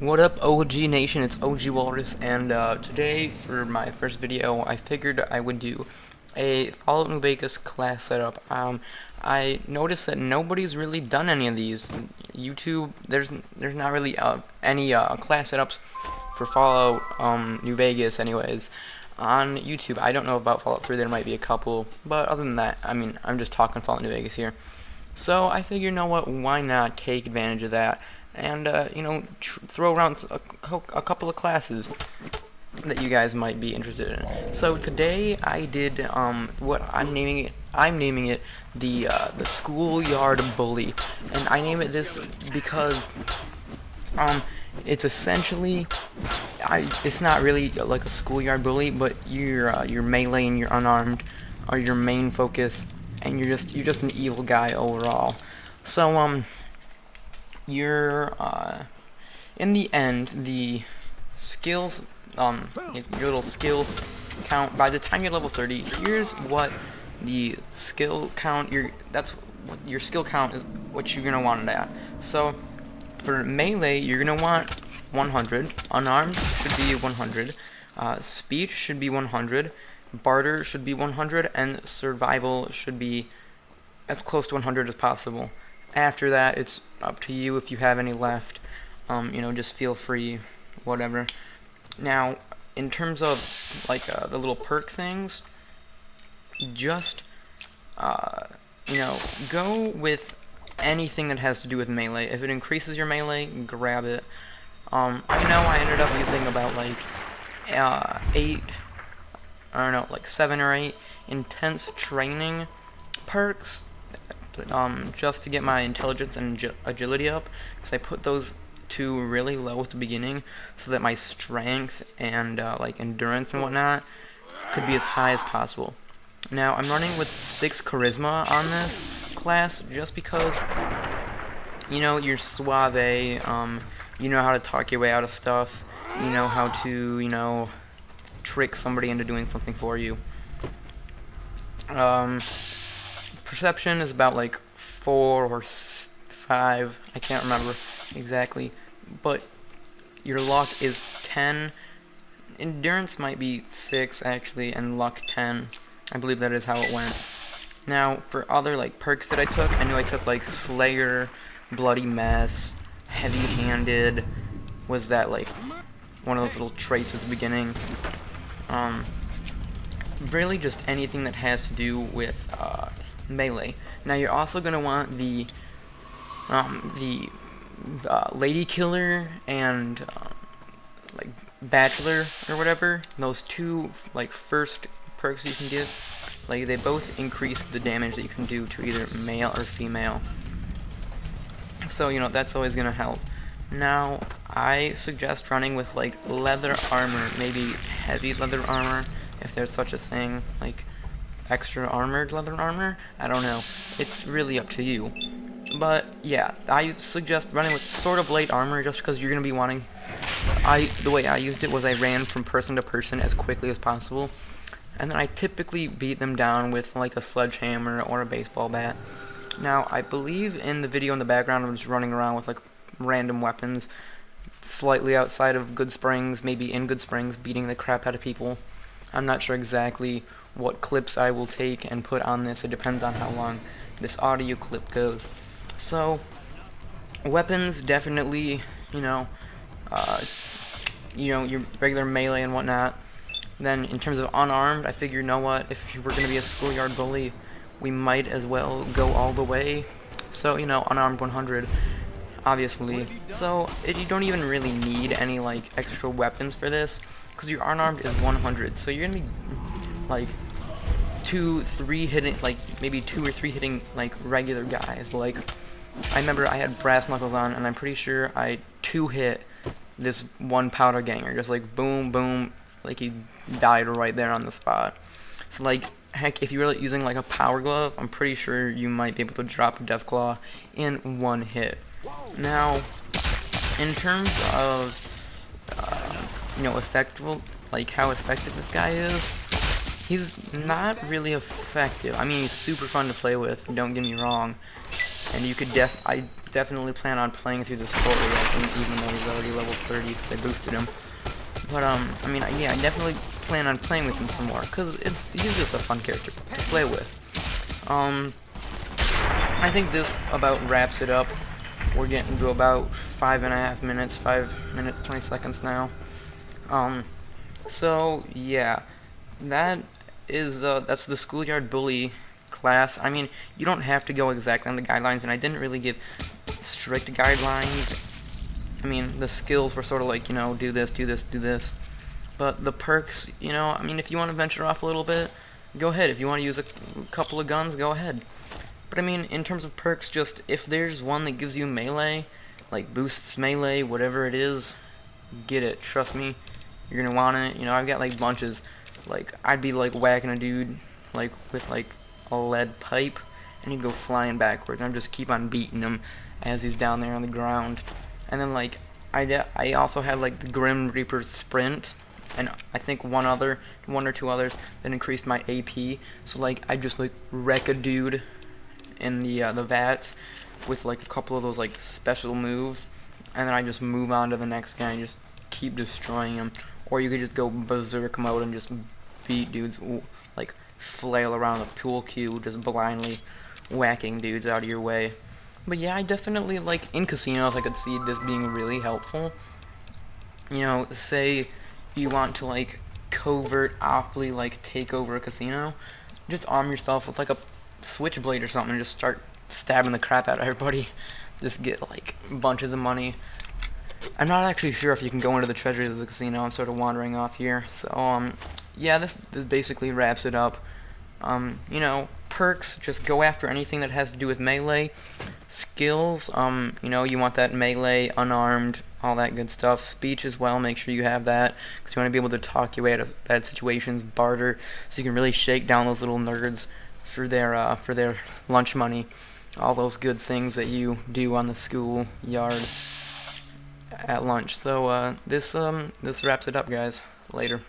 What up, OG Nation? It's OG Walrus, and today, for my first video, I figured I would do a Fallout New Vegas class setup. I noticed that nobody's really done any of these. YouTube, there's not really any class setups for Fallout New Vegas, anyways. On YouTube, I don't know about Fallout 3. There might be a couple, but other than that, I mean, I'm just talking Fallout New Vegas here. So I figure, you know what? Why not take advantage of that? And throw around a couple of classes that you guys might be interested in. So today I did what I'm naming it the schoolyard bully, and I name it this because it's essentially it's not really like a schoolyard bully, but your melee and your unarmed are your main focus, and you're just an evil guy overall. So you're in the end, the skills, your little skill count, by the time you're level 30, here's what the skill count, that's what your skill count is, what you're gonna want it at. So for melee, you're gonna want 100, unarmed should be 100, speed should be 100, barter should be 100, and survival should be as close to 100 as possible. After that, it's up to you if you have any left. Just feel free, whatever. Now, in terms of like the little perk things, just go with anything that has to do with melee. If it increases your melee, grab it. I know I ended up using about like 7 or 8 intense training perks, just to get my intelligence and agility up, because I put those two really low at the beginning so that my strength and like endurance and whatnot could be as high as possible. Now I'm running with 6 charisma on this class just because you're suave, you know how to talk your way out of stuff, you know how to trick somebody into doing something for you. Perception is about like 4 or 5, I can't remember exactly, but your luck is 10. Endurance might be 6 actually, and luck 10. I believe that is how it went. Now for other like perks that I took, I knew I took like Slayer, Bloody Mess, Heavy-Handed, was that like one of those little traits at the beginning. Really just anything that has to do with melee. Now you're also gonna want the Lady Killer and like Bachelor or whatever. Those two like first perks you can get, like they both increase the damage that you can do to either male or female. So that's always gonna help. Now I suggest running with like leather armor, maybe heavy leather armor, if there's such a thing, like extra armored leather armor. I don't know, it's really up to you. But yeah, I suggest running with sort of light armor just because you're gonna be wanting. The way I used it was I ran from person to person as quickly as possible, and then I typically beat them down with like a sledgehammer or a baseball bat. Now I believe in the video in the background I was running around with like random weapons slightly outside of Goodsprings, maybe in Goodsprings, beating the crap out of people. I'm not sure exactly what clips I will take and put on this. It depends on how long this audio clip goes. So weapons, definitely, your regular melee and whatnot. Then in terms of unarmed, I figure, if we're gonna be a schoolyard bully, we might as well go all the way. So unarmed 100, obviously. So you don't even really need any like extra weapons for this, because your unarmed is 100. So you're gonna be like 2-3 hitting, like maybe 2 or 3 hitting like regular guys. Like I remember I had brass knuckles on, and I'm pretty sure I 2-hit this one powder ganger, just like boom boom, like he died right there on the spot. So like heck, if you were using like a power glove, I'm pretty sure you might be able to drop a Deathclaw in 1 hit. Now in terms of how effective this guy is, he's not really effective. I mean, he's super fun to play with, don't get me wrong, and you could I definitely plan on playing through the story as him, even though he's already level 30 because I boosted him. But I mean, yeah, I definitely plan on playing with him some more because he's just a fun character to play with. I think this about wraps it up. We're getting to about 5.5 minutes, 5 minutes 20 seconds now. So yeah, that's the Schoolyard Bully class. I mean, you don't have to go exactly on the guidelines, and I didn't really give strict guidelines. I mean, the skills were sort of like, you know, do this, do this, do this. But the perks, you know, I mean, if you want to venture off a little bit, go ahead. If you want to use a couple of guns, go ahead. But I mean, in terms of perks, just if there's one that gives you melee, like boosts melee, whatever it is, get it. Trust me, you're gonna want it. You know, I've got like bunches. Like, I'd be like whacking a dude like with like a lead pipe, and he'd go flying backwards, and I'd just keep on beating him as he's down there on the ground. And then like I also had like the Grim Reaper's Sprint, and I think one or two others that increased my AP. So like I just like wreck a dude in the vats with like a couple of those like special moves, and then I just move on to the next guy and just keep destroying him. Or you could just go berserk mode and just beat dudes, like flail around the pool cue, just blindly whacking dudes out of your way. But yeah, I definitely, like, in casinos, I could see this being really helpful. You know, say you want to, like, covertly, like, take over a casino, just arm yourself with, like, a switchblade or something and just start stabbing the crap out of everybody. Just get, like, bunches of money. I'm not actually sure if you can go into the treasuries of the casino. I'm sort of wandering off here. So, yeah, this basically wraps it up. You know, perks, just go after anything that has to do with melee. Skills, you know, you want that melee, unarmed, all that good stuff. Speech as well, make sure you have that, because you want to be able to talk your way out of bad situations, barter, so you can really shake down those little nerds for their lunch money. All those good things that you do on the school yard at lunch. So, this wraps it up, guys. Later.